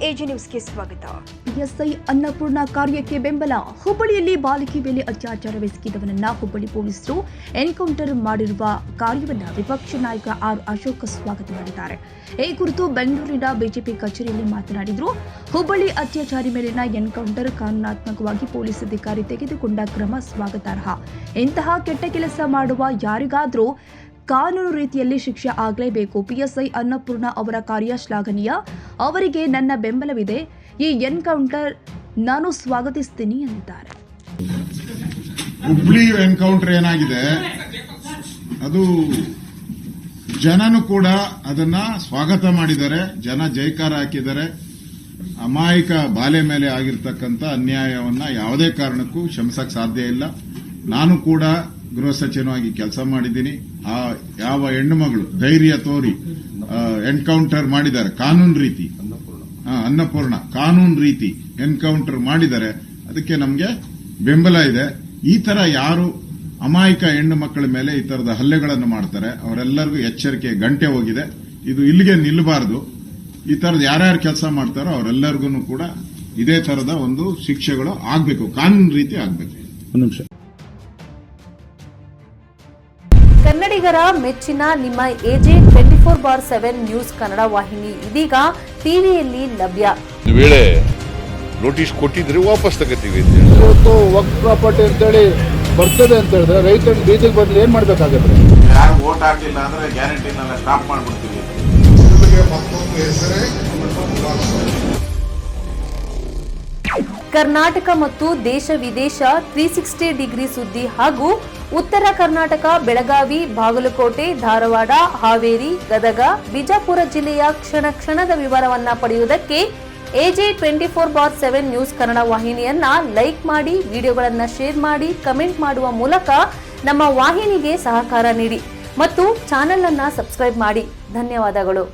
AG ನ್ಯೂಸ್ಗೆ ಸ್ವಾಗತ. PSI Annapurna ಕಾರ್ಯಕ್ಕೆ ಬೆಂಬಲ. ಹುಬ್ಬಳ್ಳಿಯಲ್ಲಿ ಬಾಲಿಕೆ ಮೇಲೆ ಅತ್ಯಾಚಾರವೆಸಗಿದವನನ್ನ ಹುಬ್ಬಳ್ಳಿ ಪೊಲೀಸರು ಎನ್ಕೌಂಟರ್ ಮಾಡಿರುವ ಕಾರ್ಯವನ್ನು ವಿಪಕ್ಷ ನಾಯಕ ಆರ್ ಅಶೋಕ್ ಸ್ವಾಗತ ಮಾಡಿದ್ದಾರೆ. ಈ ಕುರಿತು ಬೆಂಗಳೂರಿನ ಬಿಜೆಪಿ ಕಚೇರಿಯಲ್ಲಿ ಮಾತನಾಡಿದರು. ಹುಬ್ಬಳ್ಳಿ ಅತ್ಯಾಚಾರಿ ಮೇಲಿನ ಎನ್ಕೌಂಟರ್ ಕಾನೂನಾತ್ಮಕವಾಗಿ ಪೊಲೀಸ್ ಅಧಿಕಾರಿ ತೆಗೆದುಕೊಂಡ ಕ್ರಮ ಸ್ವಾಗತಾರ್ಹ. ಇಂತಹ ಕೆಟ್ಟ ಕೆಲಸ ಮಾಡುವ ಯಾರಿಗಾದರೂ ಕಾನೂನು ರೀತಿಯಲ್ಲಿ ಶಿಕ್ಷೆ ಆಗಲೇಬೇಕು. ಪಿಎಸ್ಐ ಅನ್ನಪೂರ್ಣ ಅವರ ಕಾರ್ಯ ಶ್ಲಾಘನೀಯ. ಅವರಿಗೆ ನನ್ನ ಬೆಂಬಲವಿದೆ. ಈ ಎನ್ಕೌಂಟರ್ ನಾನು ಸ್ವಾಗತಿಸ್ತೀನಿ ಎಂದಿದ್ದಾರೆ. ಹುಬ್ಳಿ ಎನ್ಕೌಂಟರ್ ಏನಾಗಿದೆ, ಅದು ಜನನು ಕೂಡ ಅದನ್ನ ಸ್ವಾಗತ ಮಾಡಿದ್ದಾರೆ. ಜನ ಜೈಕಾರ ಹಾಕಿದ್ದಾರೆ. ಅಮಾಯಕ ಬಾಲೆ ಮೇಲೆ ಆಗಿರ್ತಕ್ಕಂಥ ಅನ್ಯಾಯವನ್ನ ಯಾವುದೇ ಕಾರಣಕ್ಕೂ ಕ್ಷಮಿಸಕ್ಕೆ ಸಾಧ್ಯ ಇಲ್ಲ. ನಾನು ಕೂಡ ಗೃಹ ಸಚಿವನಾಗಿ ಕೆಲಸ ಮಾಡಿದ್ದೀನಿ. ಆ ಯಾವ ಹೆಣ್ಣು ಮಗಳು ಧೈರ್ಯ ತೋರಿ ಎನ್ಕೌಂಟರ್ ಮಾಡಿದ್ದಾರೆ, ಕಾನೂನು ರೀತಿ ಅನ್ನಪೂರ್ಣ ಕಾನೂನು ರೀತಿ ಎನ್ಕೌಂಟರ್ ಮಾಡಿದ್ದಾರೆ, ಅದಕ್ಕೆ ನಮಗೆ ಬೆಂಬಲ ಇದೆ. ಈ ತರ ಯಾರು ಅಮಾಯಕ ಹೆಣ್ಣು ಮಕ್ಕಳ ಮೇಲೆ ಈ ತರದ ಹಲ್ಲೆಗಳನ್ನು ಮಾಡ್ತಾರೆ ಅವರೆಲ್ಲರಿಗೂ ಎಚ್ಚರಿಕೆ ಗಂಟೆ ಹೋಗಿದೆ. ಇದು ಇಲ್ಲಿಗೆ ನಿಲ್ಲಬಾರದು. ಈ ತರದ ಯಾರ್ಯಾರು ಕೆಲಸ ಮಾಡ್ತಾರೋ ಅವರೆಲ್ಲರಿಗೂ ಕೂಡ ಇದೇ ತರದ ಒಂದು ಶಿಕ್ಷೆಗಳು ಆಗಬೇಕು, ಕಾನೂನು ರೀತಿ ಆಗಬೇಕು. ಕನ್ನಡಿಗರ ಮೆಚ್ಚಿನ ನಿಮ್ಮ ಎಜೆ 24/7 ನ್ಯೂಸ್ ಕನ್ನಡ ವಾಹಿನಿ ಇದೀಗ ಟಿವಿಯಲ್ಲಿ ಲಭ್ಯ. ವೇಳೆ ನೋಟಿಸ್ ಕೊಟ್ಟಿದ್ರೆ ವಾಪಸ್ ತಗೋತೀವಿ. ಇವತ್ತು ವಕ್ಫ್ ಪ್ರಾಪರ್ಟಿ ಅಂತೇಳಿ ಬರ್ತದೆ ಅಂತ ಹೇಳಿದ್ರೆ ರೈತರು ಬೀದಿಗೆ ಬಂದು ಏನ್ ಮಾಡ್ಬೇಕಾಗತ್ತೆ? ಯಾರು ವೋಟ್ ಹಾಕಿಲ್ಲ ಅಂದ್ರೆ ಗ್ಯಾರಂಟಿನೆಲ್ಲ ಸ್ಟಾಪ್ ಮಾಡ್ಬಿಡ್ತೀವಿ. ಕರ್ನಾಟಕ ಮತ್ತು ದೇಶ ವಿದೇಶ 360 ಡಿಗ್ರಿ ಸುದ್ದಿ ಹಾಗೂ ಉತ್ತರ ಕರ್ನಾಟಕ, ಬೆಳಗಾವಿ, ಬಾಗಲಕೋಟೆ, ಧಾರವಾಡ, ಹಾವೇರಿ, ಗದಗ, ಬಿಜಾಪುರ ಜಿಲ್ಲೆಯ ಕ್ಷಣ ಕ್ಷಣದ ವಿವರವನ್ನ ಪಡೆಯುವುದಕ್ಕೆ ಎಜೆ 24/7 ನ್ಯೂಸ್ ಕನ್ನಡ ವಾಹಿನಿಯನ್ನ ಲೈಕ್ ಮಾಡಿ, ವಿಡಿಯೋಗಳನ್ನ ಶೇರ್ ಮಾಡಿ, ಕಮೆಂಟ್ ಮಾಡುವ ಮೂಲಕ ನಮ್ಮ ವಾಹಿನಿಗೆ ಸಹಕಾರ ನೀಡಿ ಮತ್ತು ಚಾನೆಲ್ ಅನ್ನ ಸಬ್ಸ್ಕ್ರೈಬ್ ಮಾಡಿ. ಧನ್ಯವಾದಗಳು.